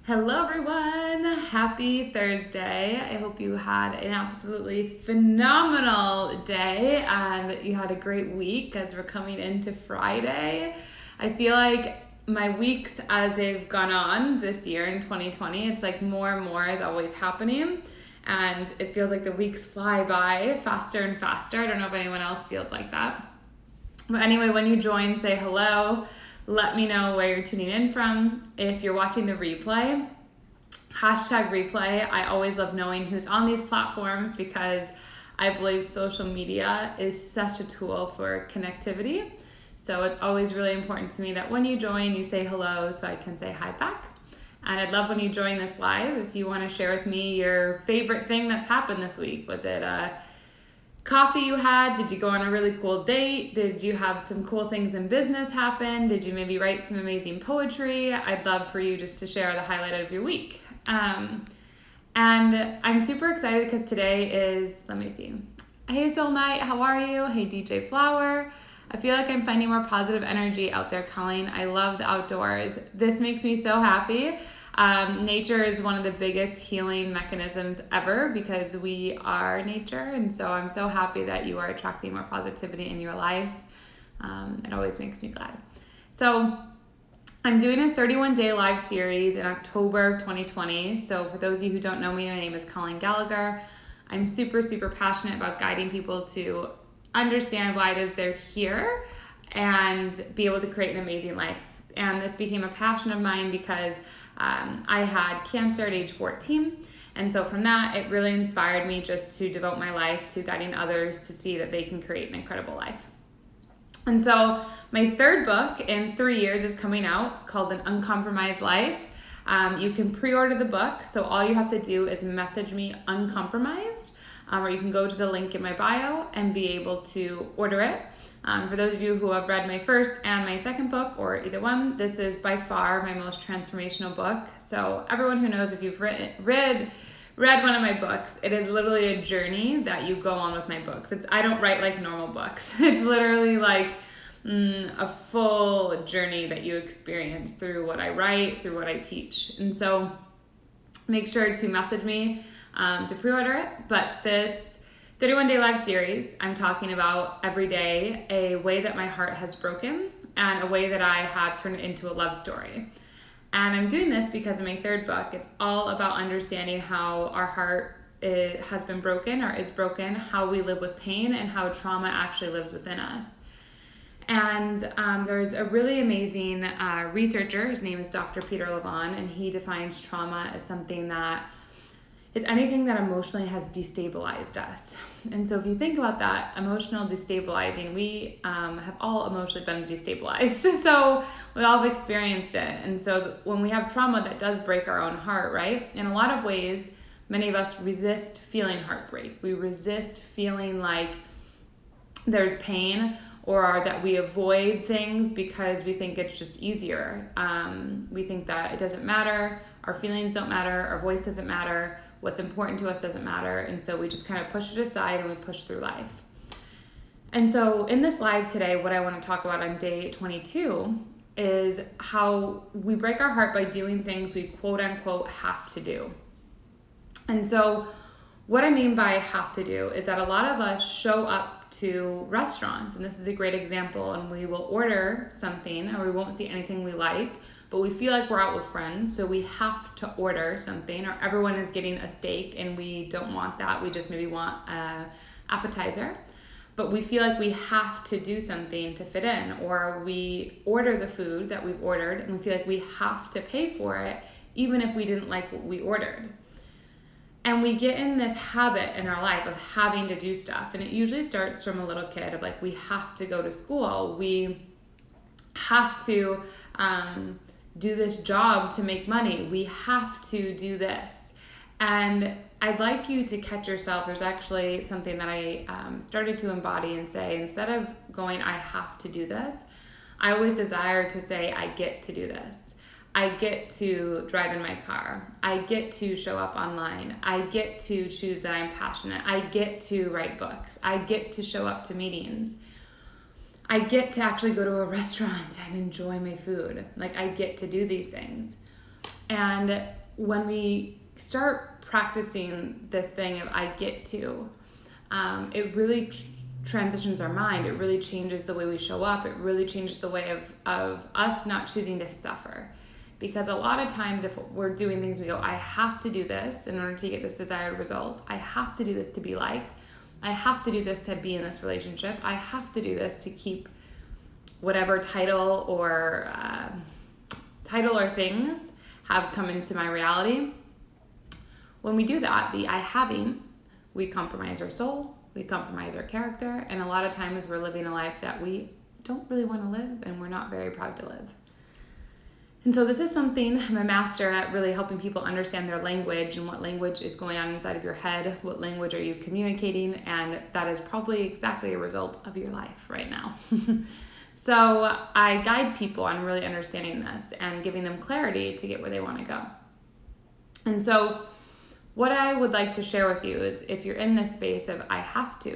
Hello everyone, happy Thursday. I hope you had an absolutely phenomenal day and you had a great week as we're coming into Friday. I feel like my weeks as they've gone on this year in 2020, it's like more and more is always happening and it feels like the weeks fly by faster and faster. I don't know if anyone else feels like that. But anyway, when you join, say hello. Let me know where you're tuning in from. If you're watching the replay, #replay. I always love knowing who's on these platforms because I believe social media is such a tool for connectivity. So it's always really important to me that when you join, you say hello so I can say hi back. And I'd love when you join this live, if you want to share with me your favorite thing that's happened this week. Was it a coffee you had? Did you go on a really cool date? Did you have some cool things in business happen? Did you maybe write some amazing poetry? I'd love for you just to share the highlight of your week. And I'm super excited because today is, let me see. Hey Soul Night, how are you? Hey DJ Flower. I feel like I'm finding more positive energy out there, Colleen. I love the outdoors. This makes me so happy. Nature is one of the biggest healing mechanisms ever because we are nature, and so I'm so happy that you are attracting more positivity in your life. It always makes me glad. So I'm doing a 31-day live series in October 2020. So for those of you who don't know me, my name is Colleen Gallagher. I'm super, super passionate about guiding people to understand why it is they're here and be able to create an amazing life. And this became a passion of mine because I had cancer at age 14. And so from that, it really inspired me just to devote my life to guiding others to see that they can create an incredible life. And so my third book in 3 years is coming out. It's called An Uncompromised Life. You can pre-order the book. So all you have to do is message me uncompromised, or you can go to the link in my bio and be able to order it. For those of you who have read my first and my second book, or either one, this is by far my most transformational book. So everyone who knows, if you've read one of my books, it is literally a journey that you go on with my books. I don't write like normal books. It's literally like a full journey that you experience through what I write, through what I teach. And so make sure to message me to pre-order it. But this 31-day live series, I'm talking about every day a way that my heart has broken and a way that I have turned it into a love story. And I'm doing this because in my third book, it's all about understanding how our heart has been broken or is broken, how we live with pain, and how trauma actually lives within us. And there's a really amazing researcher, his name is Dr. Peter Levon, and he defines trauma as something that it's anything that emotionally has destabilized us. And so if you think about that, emotional destabilizing, we have all emotionally been destabilized. So we all have experienced it. And so when we have trauma, that does break our own heart, right? In a lot of ways, many of us resist feeling heartbreak. We resist feeling like there's pain, or that we avoid things because we think it's just easier. We think that it doesn't matter, our feelings don't matter, our voice doesn't matter, what's important to us doesn't matter, and so we just kind of push it aside and we push through life. And so in this live today, what I want to talk about on day 22 is how we break our heart by doing things we quote unquote have to do. And so what I mean by have to do is that a lot of us show up to restaurants, and this is a great example, and we will order something or we won't see anything we like, but we feel like we're out with friends, so we have to order something, or everyone is getting a steak and we don't want that, we just maybe want an appetizer, but we feel like we have to do something to fit in, or we order the food that we've ordered and we feel like we have to pay for it even if we didn't like what we ordered. And we get in this habit in our life of having to do stuff. And it usually starts from a little kid of like, we have to go to school. We have to do this job to make money. We have to do this. And I'd like you to catch yourself. There's actually something that I started to embody and say, instead of going, I have to do this, I always desire to say, I get to do this. I get to drive in my car. I get to show up online. I get to choose that I'm passionate. I get to write books. I get to show up to meetings. I get to actually go to a restaurant and enjoy my food. Like, I get to do these things. And when we start practicing this thing of I get to, it really transitions our mind. It really changes the way we show up. It really changes the way of us not choosing to suffer. Because a lot of times if we're doing things, we go, I have to do this in order to get this desired result. I have to do this to be liked. I have to do this to be in this relationship. I have to do this to keep whatever title or things have come into my reality. When we do that, the I having, we compromise our soul, we compromise our character, and a lot of times we're living a life that we don't really want to live and we're not very proud to live. And so this is something, I'm a master at really helping people understand their language and what language is going on inside of your head, what language are you communicating, and that is probably exactly a result of your life right now. So I guide people on really understanding this and giving them clarity to get where they want to go. And so what I would like to share with you is if you're in this space of I have to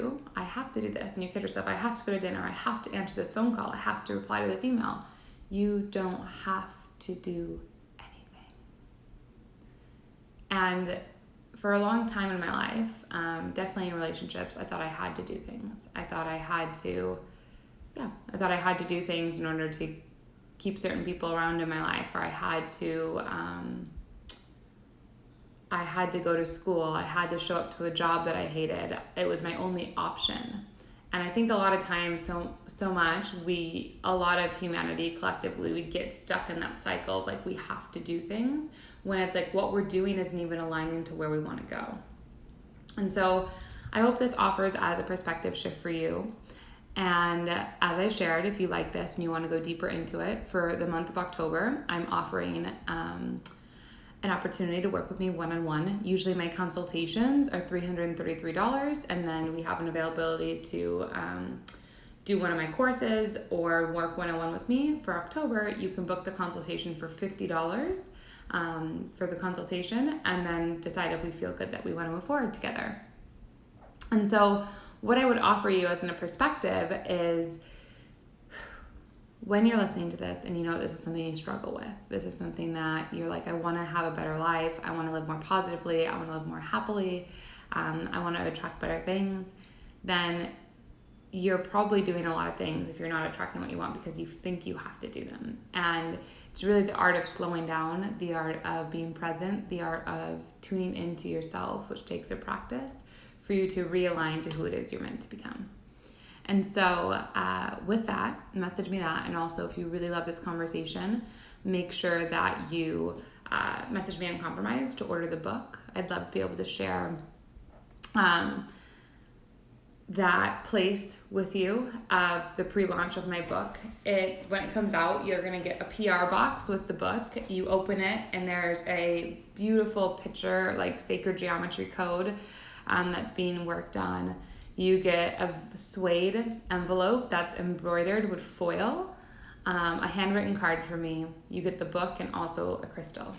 do this, and you kid yourself, I have to go to dinner, I have to answer this phone call, I have to reply to this email. You don't have to do anything. And for a long time in my life, definitely in relationships, I thought I had to do things. I thought I had to do things in order to keep certain people around in my life, or I had to go to school. I had to show up to a job that I hated. It was my only option. And I think a lot of times, so much, a lot of humanity collectively, we get stuck in that cycle of like we have to do things when it's like what we're doing isn't even aligning to where we want to go. And so I hope this offers as a perspective shift for you. And as I shared, if you like this and you want to go deeper into it, for the month of October, I'm offering an opportunity to work with me one-on-one. Usually my consultations are $333, and then we have an availability to do one of my courses or work one-on-one with me. For October, you can book the consultation for $50 for the consultation, and then decide if we feel good that we want to move forward together. And so what I would offer you as a perspective is, when you're listening to this and you know this is something you struggle with, this is something that you're like, I want to have a better life, I want to live more positively, I want to live more happily, I want to attract better things, then you're probably doing a lot of things if you're not attracting what you want because you think you have to do them. And it's really the art of slowing down, the art of being present, the art of tuning into yourself, which takes a practice for you to realign to who it is you're meant to become. And so with that, message me that. And also, if you really love this conversation, make sure that you message me Uncompromised to order the book. I'd love to be able to share that place with you of the pre-launch of my book. It's when it comes out, you're going to get a PR box with the book. You open it and there's a beautiful picture, like sacred geometry code that's being worked on. You get a suede envelope that's embroidered with foil, a handwritten card from me. You get the book and also a crystal.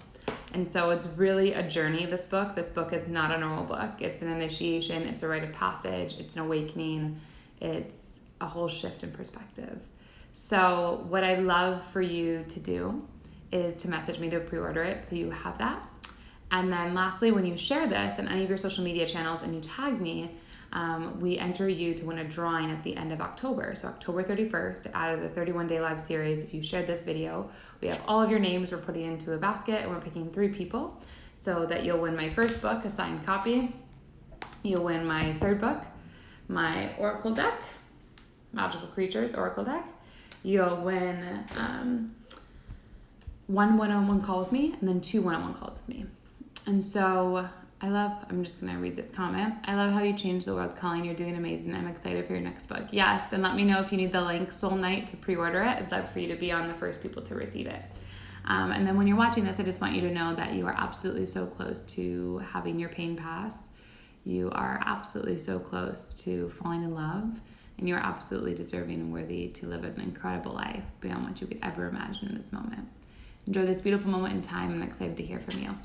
And so it's really a journey, this book. This book is not a normal book. It's an initiation. It's a rite of passage. It's an awakening. It's a whole shift in perspective. So what I'd love for you to do is to message me to pre-order it so you have that. And then lastly, when you share this in any of your social media channels and you tag me, we enter you to win a drawing at the end of October. So October 31st, out of the 31-day live series, if you shared this video, we have all of your names we're putting into a basket, and we're picking 3 people so that you'll win my first book, a signed copy. You'll win my third book, my Oracle deck, Magical Creatures Oracle deck. You'll win 1 one-on-one call with me, and then 2 one-on-one calls with me. And so I'm just going to read this comment. I love how you changed the world, Colleen. You're doing amazing. I'm excited for your next book. Yes, and let me know if you need the link Soul Night to pre-order it. I'd love for you to be on the first people to receive it. And then when you're watching this, I just want you to know that you are absolutely so close to having your pain pass. You are absolutely so close to falling in love, and you're absolutely deserving and worthy to live an incredible life beyond what you could ever imagine in this moment. Enjoy this beautiful moment in time. I'm excited to hear from you.